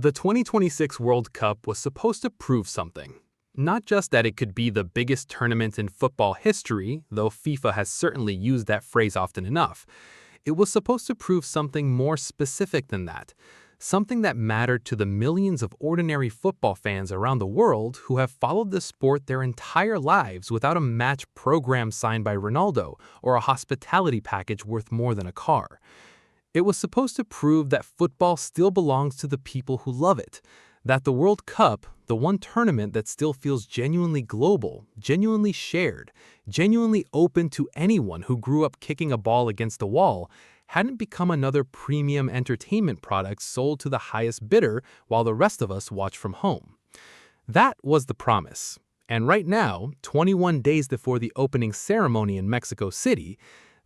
The 2026 World Cup was supposed to prove something. Not just that it could be the biggest tournament in football history, though FIFA has certainly used that phrase often enough. It was supposed to prove something more specific than that. Something that mattered to the millions of ordinary football fans around the world who have followed the sport their entire lives without a match program signed by Ronaldo or a hospitality package worth more than a car. It was supposed to prove that football still belongs to the people who love it, that the World Cup, the one tournament that still feels genuinely global, genuinely shared, genuinely open to anyone who grew up kicking a ball against a wall, hadn't become another premium entertainment product sold to the highest bidder while the rest of us watch from home. That was the promise. And right now, 21 days before the opening ceremony in Mexico City,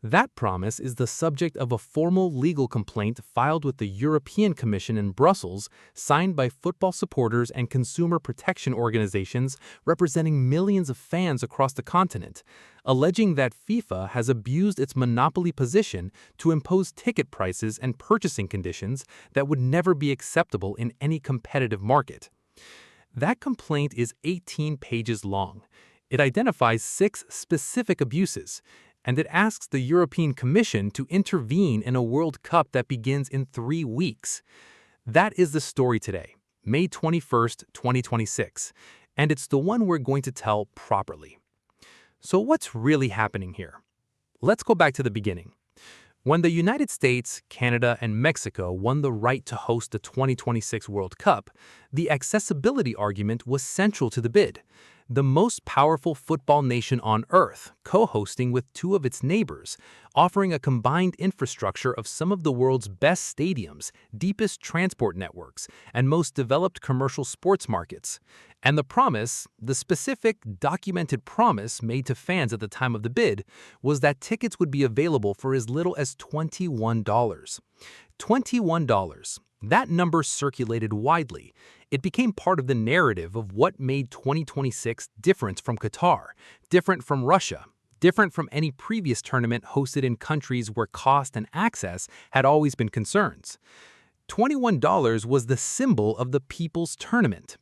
that promise is the subject of a formal legal complaint filed with the European Commission in Brussels, signed by football supporters and consumer protection organizations representing millions of fans across the continent, alleging that FIFA has abused its monopoly position to impose ticket prices and purchasing conditions that would never be acceptable in any competitive market. That complaint is 18 pages long. It identifies 6 specific abuses, and it asks the European Commission to intervene in a World Cup that begins in 3 weeks. That is the story today, May 21st, 2026, and it's the one we're going to tell properly. So what's really happening here? Let's go back to the beginning. When the United States, Canada, and Mexico won the right to host the 2026 World Cup, the accessibility argument was central to the bid. The most powerful football nation on earth, co-hosting with 2 of its neighbors, offering a combined infrastructure of some of the world's best stadiums, deepest transport networks, and most developed commercial sports markets. And the promise, the specific, documented promise made to fans at the time of the bid, was that tickets would be available for as little as $21. $21. That number circulated widely. It became part of the narrative of what made 2026 different from Qatar, different from Russia, different from any previous tournament hosted in countries where cost and access had always been concerns. $21 was the symbol of the people's tournament.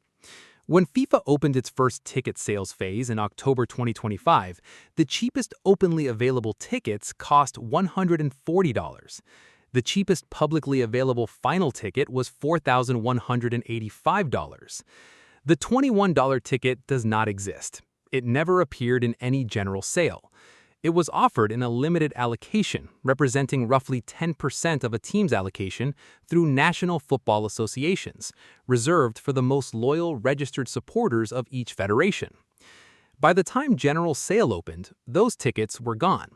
When FIFA opened its first ticket sales phase in October 2025, the cheapest openly available tickets cost $140. The cheapest publicly available final ticket was $4,185. The $21 ticket does not exist. It never appeared in any general sale. It was offered in a limited allocation, representing roughly 10% of a team's allocation through national football associations, reserved for the most loyal registered supporters of each federation. By the time general sale opened, those tickets were gone.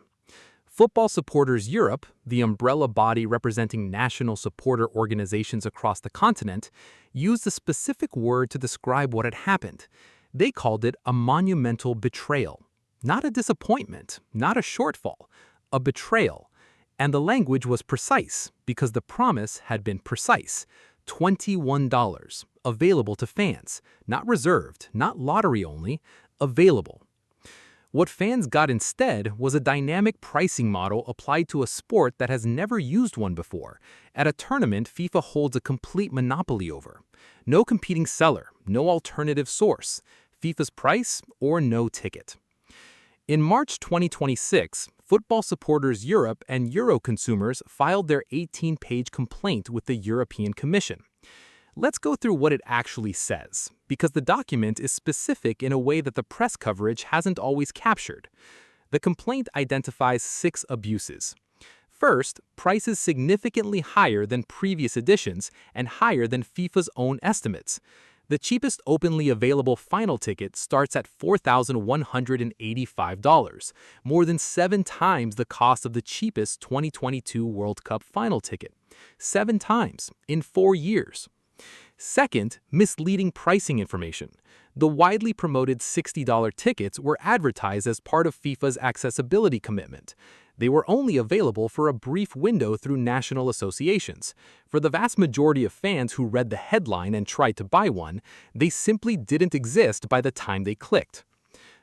Football Supporters Europe, the umbrella body representing national supporter organizations across the continent, used a specific word to describe what had happened. They called it a monumental betrayal. Not a disappointment, not a shortfall, a betrayal. And the language was precise because the promise had been precise. $21, available to fans, not reserved, not lottery only, available. What fans got instead was a dynamic pricing model applied to a sport that has never used one before, at a tournament FIFA holds a complete monopoly over. No competing seller, no alternative source, FIFA's price or no ticket. In March 2026, Football Supporters Europe and Euro consumers filed their 18-page complaint with the European Commission. Let's go through what it actually says, because the document is specific in a way that the press coverage hasn't always captured. The complaint identifies 6 abuses. First, prices significantly higher than previous editions and higher than FIFA's own estimates. The cheapest openly available final ticket starts at $4,185, more than 7 times the cost of the cheapest 2022 World Cup final ticket. 7 times in 4 years. Second, misleading pricing information. The widely promoted $60 tickets were advertised as part of FIFA's accessibility commitment. They were only available for a brief window through national associations. For the vast majority of fans who read the headline and tried to buy one, they simply didn't exist by the time they clicked.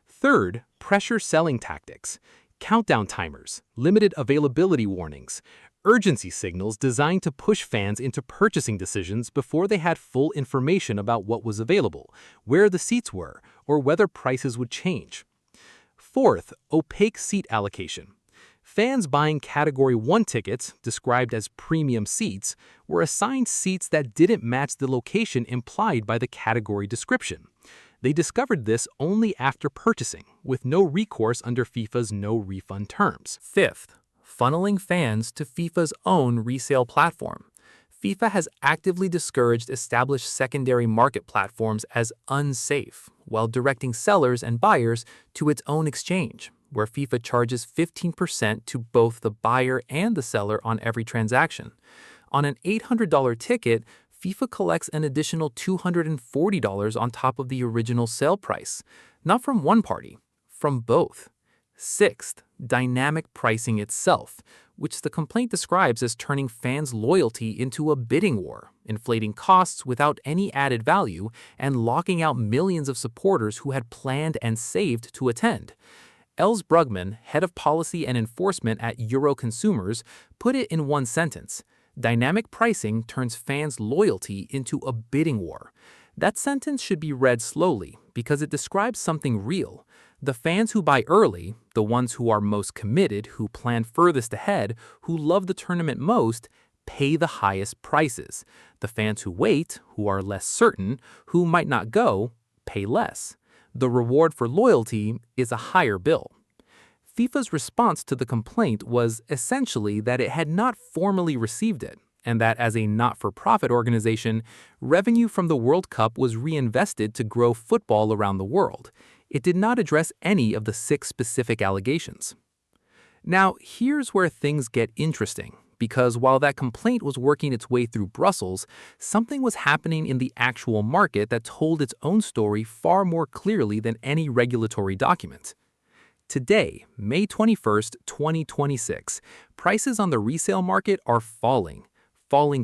Third, pressure selling tactics. Countdown timers, limited availability warnings, urgency signals designed to push fans into purchasing decisions before they had full information about what was available, where the seats were, or whether prices would change. Fourth, opaque seat allocation. Fans buying Category 1 tickets, described as premium seats, were assigned seats that didn't match the location implied by the category description. They discovered this only after purchasing, with no recourse under FIFA's no-refund terms. Fifth, funneling fans to FIFA's own resale platform. FIFA has actively discouraged established secondary market platforms as unsafe, while directing sellers and buyers to its own exchange, where FIFA charges 15% to both the buyer and the seller on every transaction. On an $800 ticket, FIFA collects an additional $240 on top of the original sale price, not from one party, from both. Sixth, dynamic pricing itself, which the complaint describes as turning fans' loyalty into a bidding war, inflating costs without any added value, and locking out millions of supporters who had planned and saved to attend. Els Brugman, head of policy and enforcement at Euroconsumers, put it in one sentence: dynamic pricing turns fans' loyalty into a bidding war. That sentence should be read slowly because it describes something real. The fans who buy early, the ones who are most committed, who plan furthest ahead, who love the tournament most, pay the highest prices. The fans who wait, who are less certain, who might not go, pay less. The reward for loyalty is a higher bill. FIFA's response to the complaint was essentially that it had not formally received it, and that as a not-for-profit organization, revenue from the World Cup was reinvested to grow football around the world. It did not address any of the 6 specific allegations. Now, here's where things get interesting, because while that complaint was working its way through Brussels, something was happening in the actual market that told its own story far more clearly than any regulatory document. Today, May 21st, 2026, prices on the resale market are falling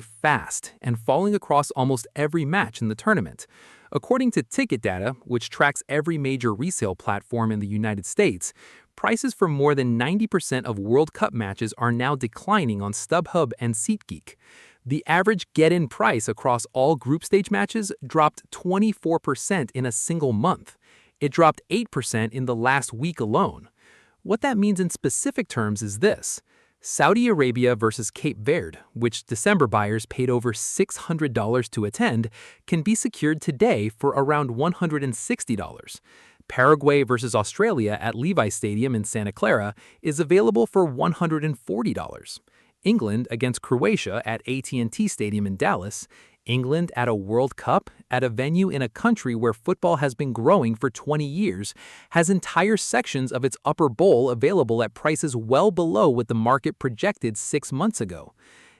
fast, and falling across almost every match in the tournament. According to ticket data, which tracks every major resale platform in the United States, prices for more than 90% of World Cup matches are now declining on StubHub and SeatGeek. The average get-in price across all group stage matches dropped 24% in a single month. It dropped 8% in the last week alone. What that means in specific terms is this: Saudi Arabia versus Cape Verde, which December buyers paid over $600 to attend, can be secured today for around $160. Paraguay versus Australia at Levi Stadium in Santa Clara is available for $140. England against Croatia at AT&T Stadium in Dallas, England at a World Cup, at a venue in a country where football has been growing for 20 years, has entire sections of its upper bowl available at prices well below what the market projected 6 months ago.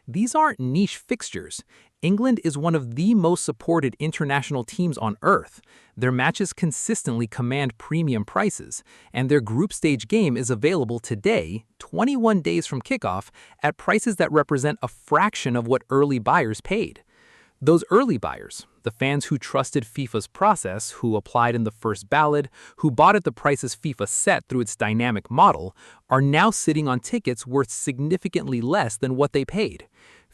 These aren't niche fixtures. England is one of the most supported international teams on earth. Their matches consistently command premium prices, and their group stage game is available today, 21 days from kickoff, at prices that represent a fraction of what early buyers paid. Those early buyers, the fans who trusted FIFA's process, who applied in the first ballot, who bought at the prices FIFA set through its dynamic model, are now sitting on tickets worth significantly less than what they paid.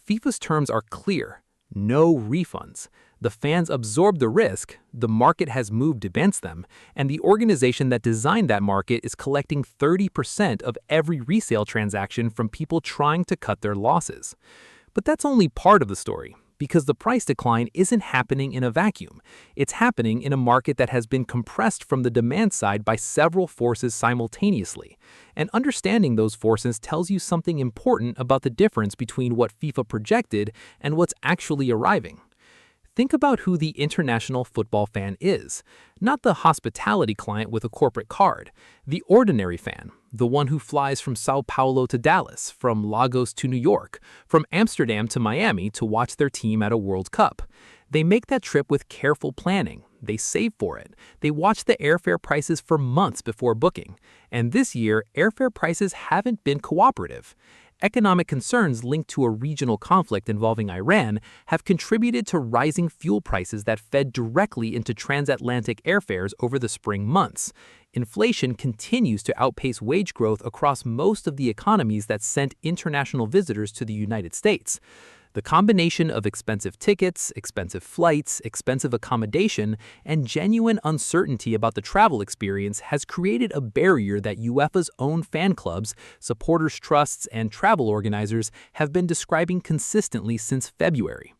FIFA's terms are clear: no refunds. The fans absorb the risk, the market has moved against them, and the organization that designed that market is collecting 30% of every resale transaction from people trying to cut their losses. But that's only part of the story, because the price decline isn't happening in a vacuum. It's happening in a market that has been compressed from the demand side by several forces simultaneously. And understanding those forces tells you something important about the difference between what FIFA projected and what's actually arriving. Think about who the international football fan is. Not the hospitality client with a corporate card. The ordinary fan. The one who flies from Sao Paulo to Dallas, from Lagos to New York, from Amsterdam to Miami to watch their team at a World Cup. They make that trip with careful planning. They save for it. They watch the airfare prices for months before booking. And this year, airfare prices haven't been cooperative. Economic concerns linked to a regional conflict involving Iran have contributed to rising fuel prices that fed directly into transatlantic airfares over the spring months. Inflation continues to outpace wage growth across most of the economies that sent international visitors to the United States. The combination of expensive tickets, expensive flights, expensive accommodation, and genuine uncertainty about the travel experience has created a barrier that UEFA's own fan clubs, supporters' trusts, and travel organizers have been describing consistently since February.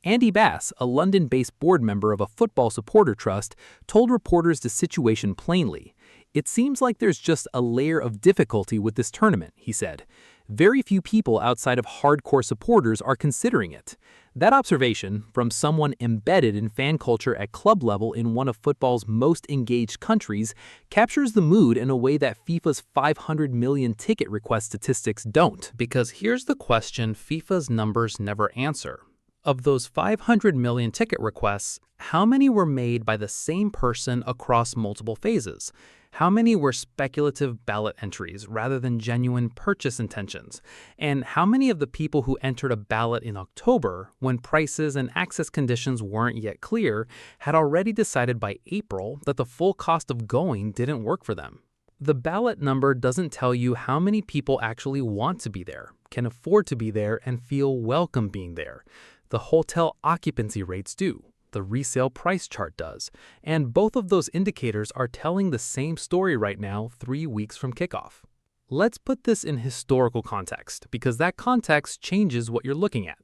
Andy Bass, a London-based board member of a football supporter trust, told reporters the situation plainly. "It seems like there's just a layer of difficulty with this tournament," he said. "Very few people outside of hardcore supporters are considering it." That observation, from someone embedded in fan culture at club level in one of football's most engaged countries, captures the mood in a way that FIFA's 500 million ticket request statistics don't. Because here's the question FIFA's numbers never answer. Of those 500 million ticket requests, how many were made by the same person across multiple phases? How many were speculative ballot entries rather than genuine purchase intentions? And how many of the people who entered a ballot in October, when prices and access conditions weren't yet clear, had already decided by April that the full cost of going didn't work for them? The ballot number doesn't tell you how many people actually want to be there, can afford to be there, and feel welcome being there. The hotel occupancy rates do. The resale price chart does. And both of those indicators are telling the same story right now, 3 weeks from kickoff. Let's put this in historical context, because that context changes what you're looking at.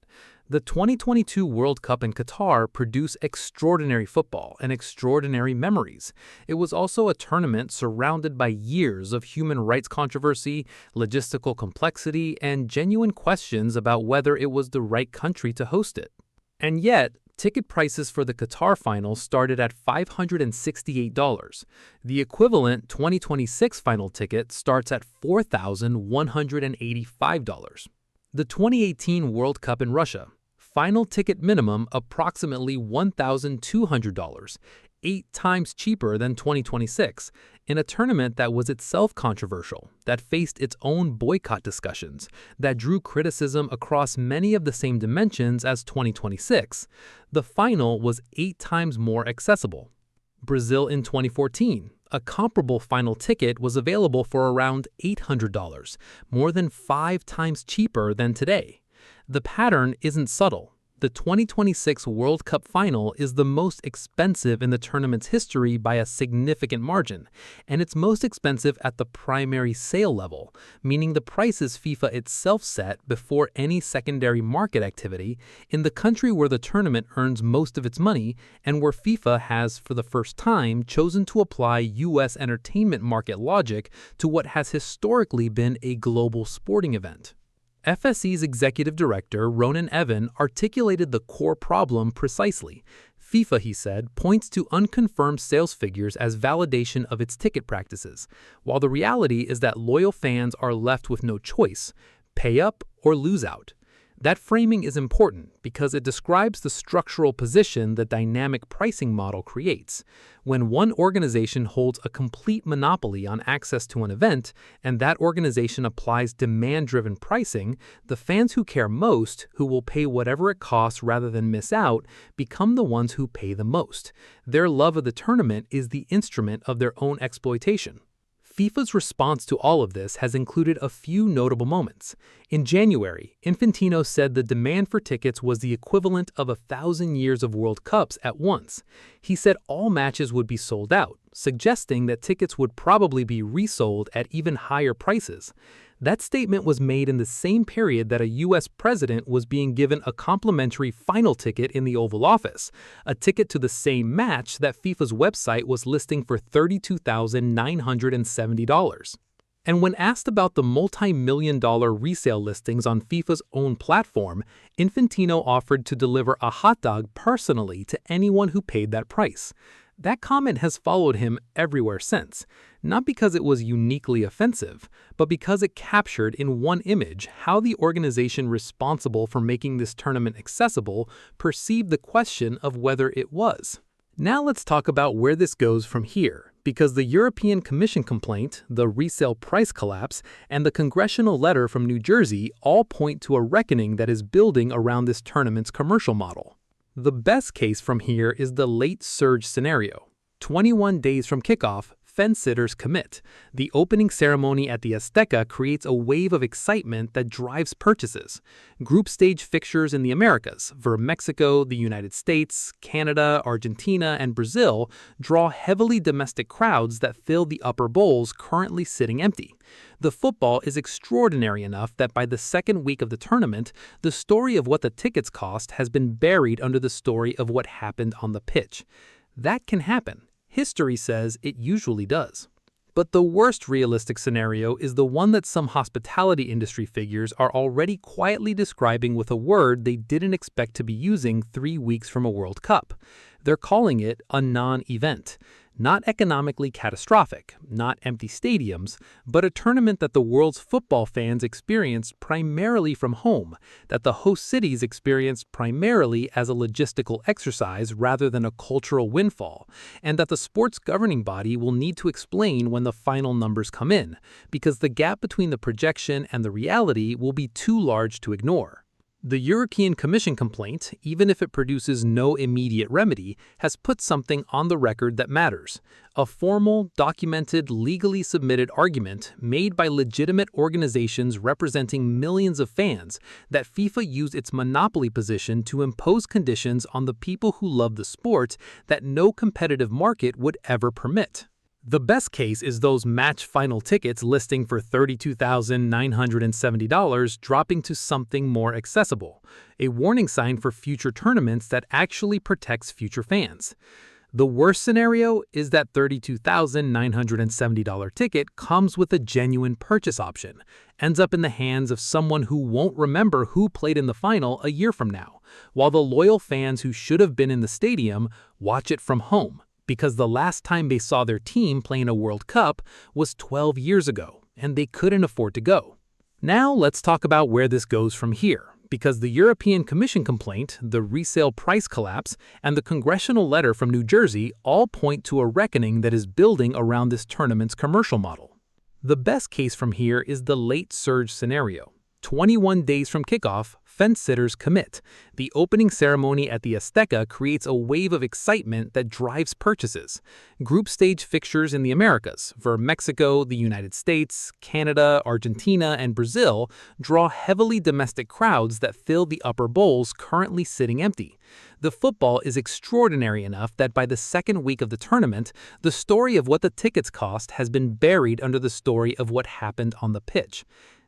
The 2022 World Cup in Qatar produced extraordinary football and extraordinary memories. It was also a tournament surrounded by years of human rights controversy, logistical complexity, and genuine questions about whether it was the right country to host it. And yet, ticket prices for the Qatar final started at $568. The equivalent 2026 final ticket starts at $4,185. The 2018 World Cup in Russia. Final ticket minimum approximately $1,200, 8 times cheaper than 2026, in a tournament that was itself controversial, that faced its own boycott discussions, that drew criticism across many of the same dimensions as 2026. The final was 8 times more accessible. Brazil in 2014. A comparable final ticket was available for around $800, more than 5 times cheaper than today. The pattern isn't subtle. The 2026 World Cup final is the most expensive in the tournament's history by a significant margin, and it's most expensive at the primary sale level, meaning the prices FIFA itself set before any secondary market activity in the country where the tournament earns most of its money and where FIFA has, for the first time, chosen to apply US entertainment market logic to what has historically been a global sporting event. FSE's executive director, Ronan Evan, articulated the core problem precisely. FIFA, he said, points to unconfirmed sales figures as validation of its ticket practices, while the reality is that loyal fans are left with no choice: pay up or lose out. That framing is important because it describes the structural position the dynamic pricing model creates. When one organization holds a complete monopoly on access to an event, and that organization applies demand-driven pricing, the fans who care most, who will pay whatever it costs rather than miss out, become the ones who pay the most. Their love of the tournament is the instrument of their own exploitation. FIFA's response to all of this has included a few notable moments. In January, Infantino said the demand for tickets was the equivalent of 1,000 years of World Cups at once. He said all matches would be sold out, suggesting that tickets would probably be resold at even higher prices. That statement was made in the same period that a U.S. president was being given a complimentary final ticket in the Oval Office, a ticket to the same match that FIFA's website was listing for $32,970. And when asked about the multi-million-dollar resale listings on FIFA's own platform, Infantino offered to deliver a hot dog personally to anyone who paid that price. That comment has followed him everywhere since, not because it was uniquely offensive, but because it captured in one image how the organization responsible for making this tournament accessible perceived the question of whether it was. Now let's talk about where this goes from here, Because the European Commission complaint, the resale price collapse, and the congressional letter from New Jersey all point to a reckoning that is building around this tournament's commercial model. The best case from here is the late surge scenario. 21 days from kickoff, fence-sitters commit. The opening ceremony at the Azteca creates a wave of excitement that drives purchases. Group stage fixtures in the Americas, for Mexico, the United States, Canada, Argentina, and Brazil, draw heavily domestic crowds that fill the upper bowls currently sitting empty. The football is extraordinary enough that by the second week of the tournament, the story of what the tickets cost has been buried under the story of what happened on the pitch. That can happen. History says it usually does. But the worst realistic scenario is the one that some hospitality industry figures are already quietly describing with a word they didn't expect to be using 3 weeks from a World Cup. They're calling it a non-event. Not economically catastrophic, not empty stadiums, but a tournament that the world's football fans experience primarily from home, that the host cities experience primarily as a logistical exercise rather than a cultural windfall, and that the sport's governing body will need to explain when the final numbers come in, because the gap between the projection and the reality will be too large to ignore. The European Commission complaint, even if it produces no immediate remedy, has put something on the record that matters. A formal, documented, legally submitted argument made by legitimate organizations representing millions of fans that FIFA used its monopoly position to impose conditions on the people who love the sport that no competitive market would ever permit. The best case is those match final tickets listing for $32,970 dropping to something more accessible, a warning sign for future tournaments that actually protects future fans. The worst scenario is that $32,970 ticket comes with a genuine purchase option, ends up in the hands of someone who won't remember who played in the final a year from now, while the loyal fans who should have been in the stadium watch it from home, because the last time they saw their team play in a World Cup was 12 years ago, and they couldn't afford to go. Now let's talk about where this goes from here, because the European Commission complaint, the resale price collapse, and the congressional letter from New Jersey all point to a reckoning that is building around this tournament's commercial model. The best case from here is the late surge scenario. 21 days from kickoff, fence-sitters commit. The opening ceremony at the Azteca creates a wave of excitement that drives purchases. Group stage fixtures in the Americas, for Mexico, the United States, Canada, Argentina, and Brazil, draw heavily domestic crowds that fill the upper bowls currently sitting empty. The football is extraordinary enough that by the second week of the tournament, the story of what the tickets cost has been buried under the story of what happened on the pitch.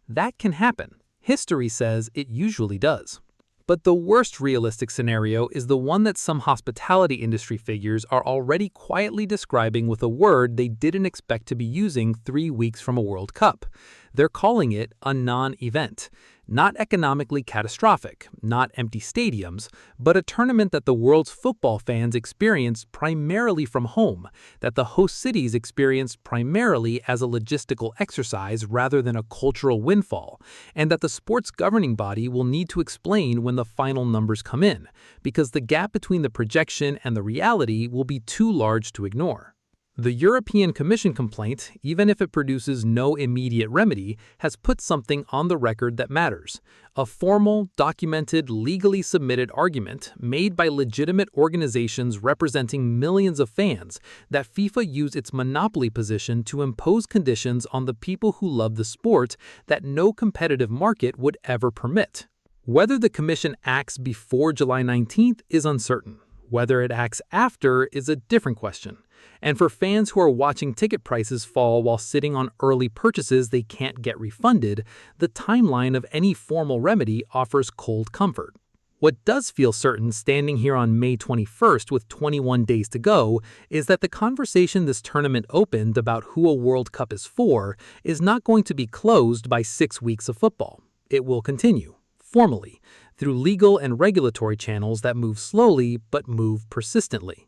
That can happen. History says it usually does. But the worst realistic scenario is the one that some hospitality industry figures are already quietly describing with a word they didn't expect to be using 3 weeks from a World Cup. They're calling it a non-event. Not economically catastrophic, not empty stadiums, but a tournament that the world's football fans experience primarily from home, that the host cities experience primarily as a logistical exercise rather than a cultural windfall, and that the sport's governing body will need to explain when the final numbers come in, because the gap between the projection and the reality will be too large to ignore. The European Commission complaint, even if it produces no immediate remedy, has put something on the record that matters. A formal, documented, legally submitted argument made by legitimate organizations representing millions of fans that FIFA used its monopoly position to impose conditions on the people who love the sport that no competitive market would ever permit. Whether the Commission acts before July 19th is uncertain. Whether it acts after is a different question. And for fans who are watching ticket prices fall while sitting on early purchases they can't get refunded, the timeline of any formal remedy offers cold comfort. What does feel certain standing here on May 21st with 21 days to go is that the conversation this tournament opened about who a World Cup is for is not going to be closed by 6 weeks of football. It will continue, formally, through legal and regulatory channels that move slowly but move persistently.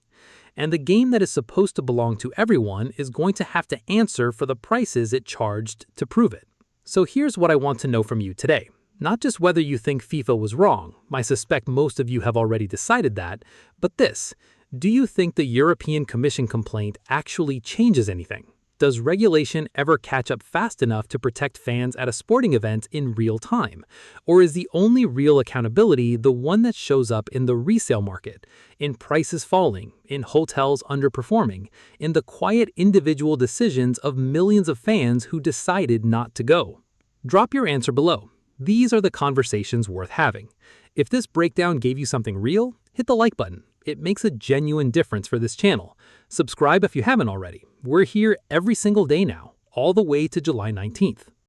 And the game that is supposed to belong to everyone is going to have to answer for the prices it charged to prove it. So here's what I want to know from you today. Not just whether you think FIFA was wrong, I suspect most of you have already decided that, but this: Do you think the European Commission complaint actually changes anything? Does regulation ever catch up fast enough to protect fans at a sporting event in real time? Or is the only real accountability the one that shows up in the resale market, in prices falling, in hotels underperforming, in the quiet individual decisions of millions of fans who decided not to go? Drop your answer below. These are the conversations worth having. If this breakdown gave you something real, hit the like button. It makes a genuine difference for this channel. Subscribe if you haven't already. We're here every single day now, all the way to July 19th.